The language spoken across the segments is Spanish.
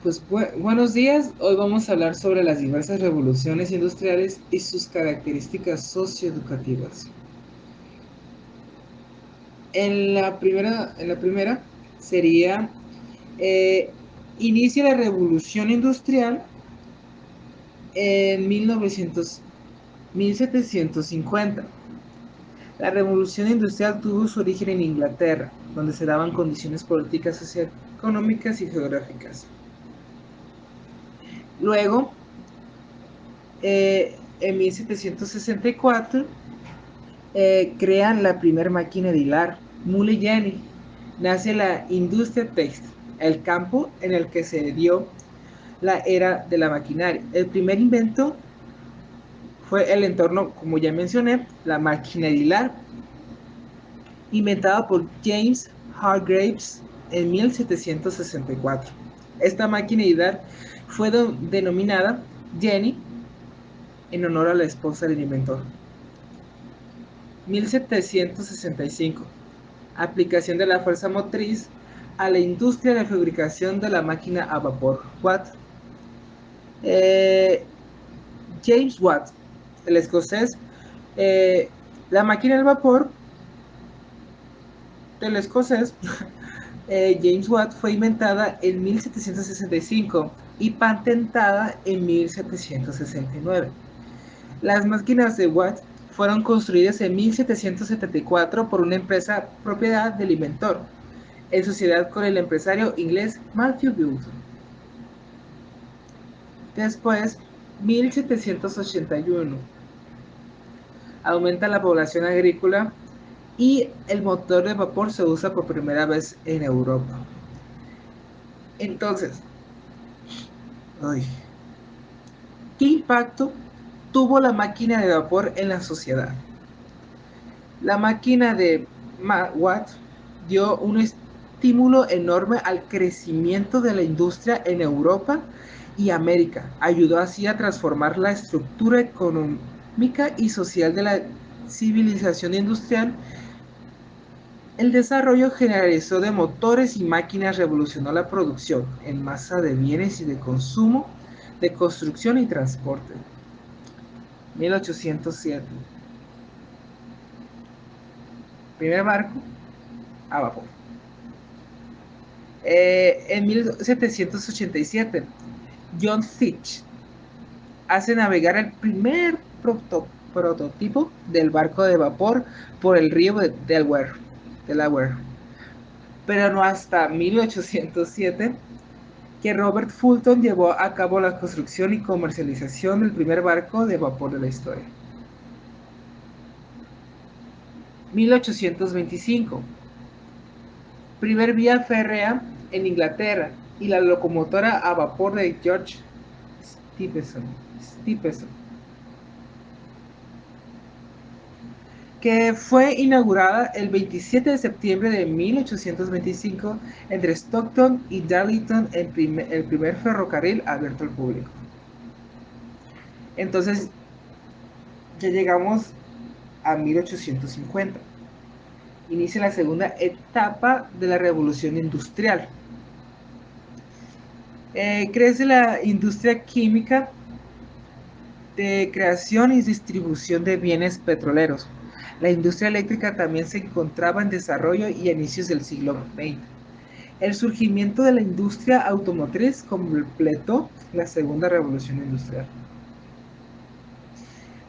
Pues buenos días, hoy vamos a hablar sobre las diversas revoluciones industriales y sus características socioeducativas. En la primera sería, eh, inicia la revolución industrial en 1750. La revolución industrial tuvo su origen en Inglaterra, donde se daban condiciones políticas, socioeconómicas y geográficas. Luego, en 1764, crean la primera máquina de hilar, Mule Jenny. Nace la industria textil, el campo en el que se dio la era de la maquinaria. El primer invento fue el entorno, como ya mencioné, la máquina de hilar, inventada por James Hargreaves en 1764. Esta máquina de hilar fue denominada Jenny en honor a la esposa del inventor. 1765. Aplicación de la fuerza motriz a la industria de fabricación de la máquina a vapor. Watt. Eh, James Watt, el escocés. eh, la máquina al vapor del escocés James Watt fue inventada en 1765 y patentada en 1769. Las máquinas de Watt fueron construidas en 1774 por una empresa propiedad del inventor, en sociedad con el empresario inglés Matthew Boulton. Después, 1781, aumenta la población agrícola y el motor de vapor se usa por primera vez en Europa. Entonces, ay, ¿qué impacto tuvo la máquina de vapor en la sociedad? La máquina de Watt dio un estímulo enorme al crecimiento de la industria en Europa y América. Ayudó así a transformar la estructura económica y social de la civilización industrial. El desarrollo generalizó de motores y máquinas revolucionó la producción en masa de bienes y de consumo, de construcción y transporte. 1807. Primer barco a vapor. En 1787, John Fitch hace navegar el primer prototipo del barco de vapor por el río Delaware. Pero no hasta 1807 que Robert Fulton llevó a cabo la construcción y comercialización del primer barco de vapor de la historia. 1825. Primer vía férrea en Inglaterra y la locomotora a vapor de George Stephenson, que fue inaugurada el 27 de septiembre de 1825 entre Stockton y Darlington, el primer ferrocarril abierto al público. Entonces, ya llegamos a 1850. Inicia la segunda etapa de la revolución industrial. Crece la industria química de creación y distribución de bienes petroleros. La industria eléctrica también se encontraba en desarrollo y a inicios del siglo XX. El surgimiento de la industria automotriz completó la segunda revolución industrial.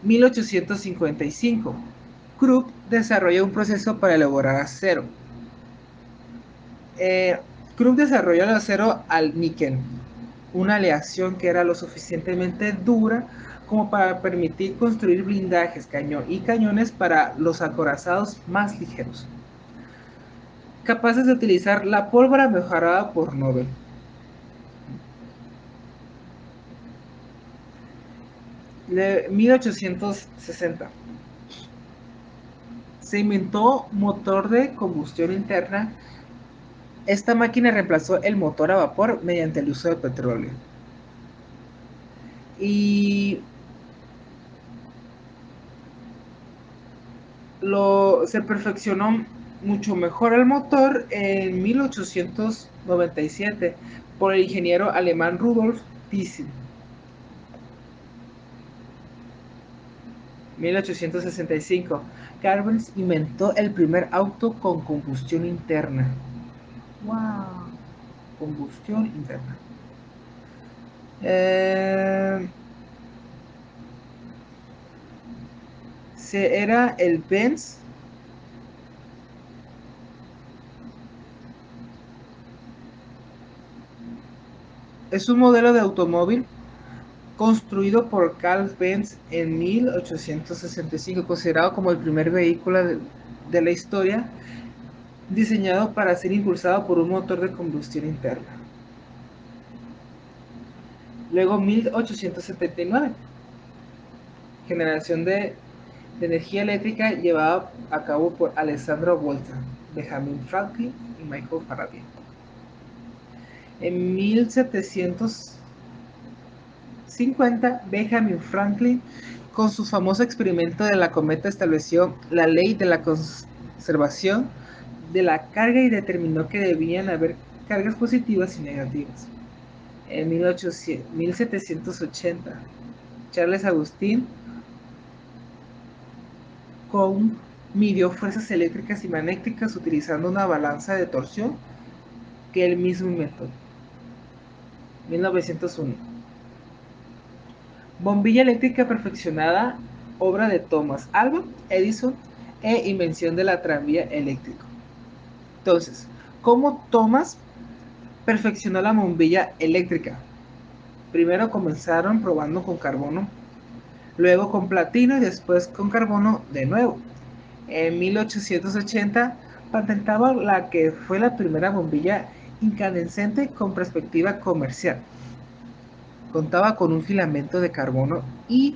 1855. Krupp desarrolla un proceso para elaborar acero. Krupp desarrolló el acero al níquel, una aleación que era lo suficientemente dura como para permitir construir blindajes y cañones para los acorazados más ligeros, capaces de utilizar la pólvora mejorada por Nobel. 1860. Se inventó motor de combustión interna. Esta máquina reemplazó el motor a vapor mediante el uso de petróleo. Y se perfeccionó mucho mejor el motor en 1897 por el ingeniero alemán Rudolf Diesel. 1865, Carvens inventó el primer auto con combustión interna. ¡Wow! Combustión interna. Era el Benz. Es un modelo de automóvil construido por Carl Benz en 1865, considerado como el primer vehículo de la historia diseñado para ser impulsado por un motor de combustión interna. Luego 1879, generación de energía eléctrica llevada a cabo por Alessandro Volta, Benjamin Franklin y Michael Faraday. En 1750, Benjamin Franklin, con su famoso experimento de la cometa, estableció la ley de la conservación de la carga y determinó que debían haber cargas positivas y negativas. En 1780, Charles Augustin Coulomb midió fuerzas eléctricas y magnéticas utilizando una balanza de torsión que él mismo inventó. 1901. Bombilla eléctrica perfeccionada, obra de Thomas Alva Edison e invención de la tranvía eléctrico. Entonces, ¿cómo Thomas perfeccionó la bombilla eléctrica? Primero comenzaron probando con carbono, luego con platino y después con carbono de nuevo. En 1880 patentaba la que fue la primera bombilla incandescente con perspectiva comercial. Contaba con un filamento de carbono y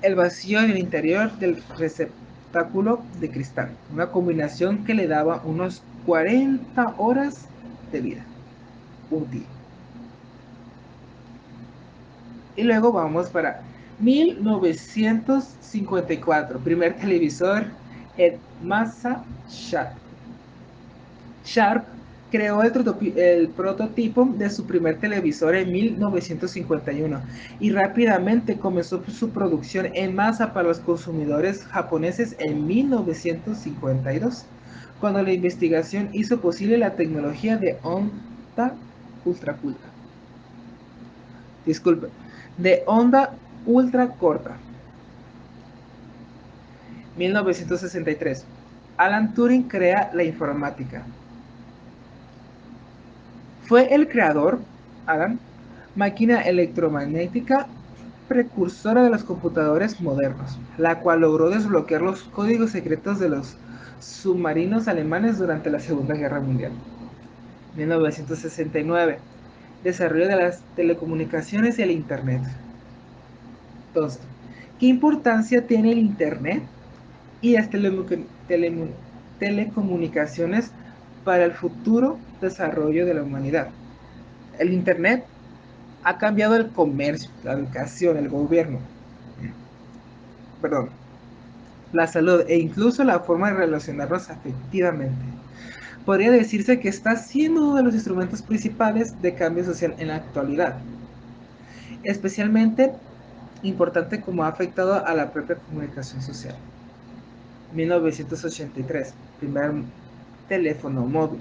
el vacío en el interior del receptáculo de cristal, una combinación que le daba unos 40 horas de vida útil. Y luego vamos para 1954, primer televisor en Masa Sharp. Sharp creó el prototipo de su primer televisor en 1951 y rápidamente comenzó su producción en masa para los consumidores japoneses en 1952, cuando la investigación hizo posible la tecnología de onda ultracorta. Disculpe, de onda ultracorta. 1963. Alan Turing crea la informática. Fue el creador, Alan, máquina electromagnética precursora de los computadores modernos, la cual logró desbloquear los códigos secretos de los submarinos alemanes durante la Segunda Guerra Mundial. 1969. Desarrollo de las telecomunicaciones y el Internet. Entonces, ¿qué importancia tiene el Internet y las telecomunicaciones para el futuro desarrollo de la humanidad? El Internet ha cambiado el comercio, la educación, el gobierno, perdón, la salud e incluso la forma de relacionarnos afectivamente. Podría decirse que está siendo uno de los instrumentos principales de cambio social en la actualidad. Especialmente importante como ha afectado a la propia comunicación social. 1983, primer teléfono móvil.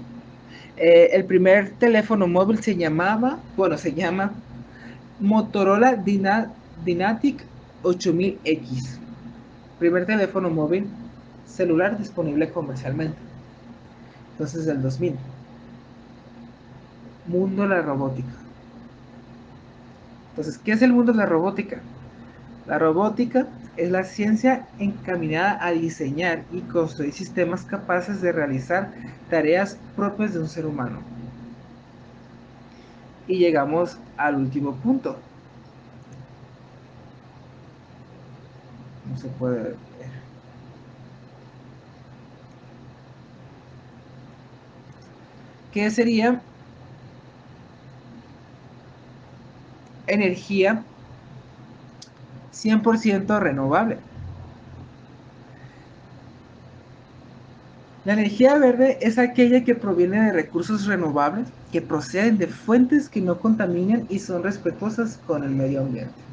El primer teléfono móvil se llama Motorola Dynatic 8000X. Primer teléfono móvil celular disponible comercialmente. Entonces, del 2000. Mundo de la robótica. Entonces, ¿qué es el mundo de la robótica? La robótica es la ciencia encaminada a diseñar y construir sistemas capaces de realizar tareas propias de un ser humano. Y llegamos al último punto. No se puede ver. ¿Qué sería energía 100% renovable? La energía verde es aquella que proviene de recursos renovables, que proceden de fuentes que no contaminan y son respetuosas con el medio ambiente.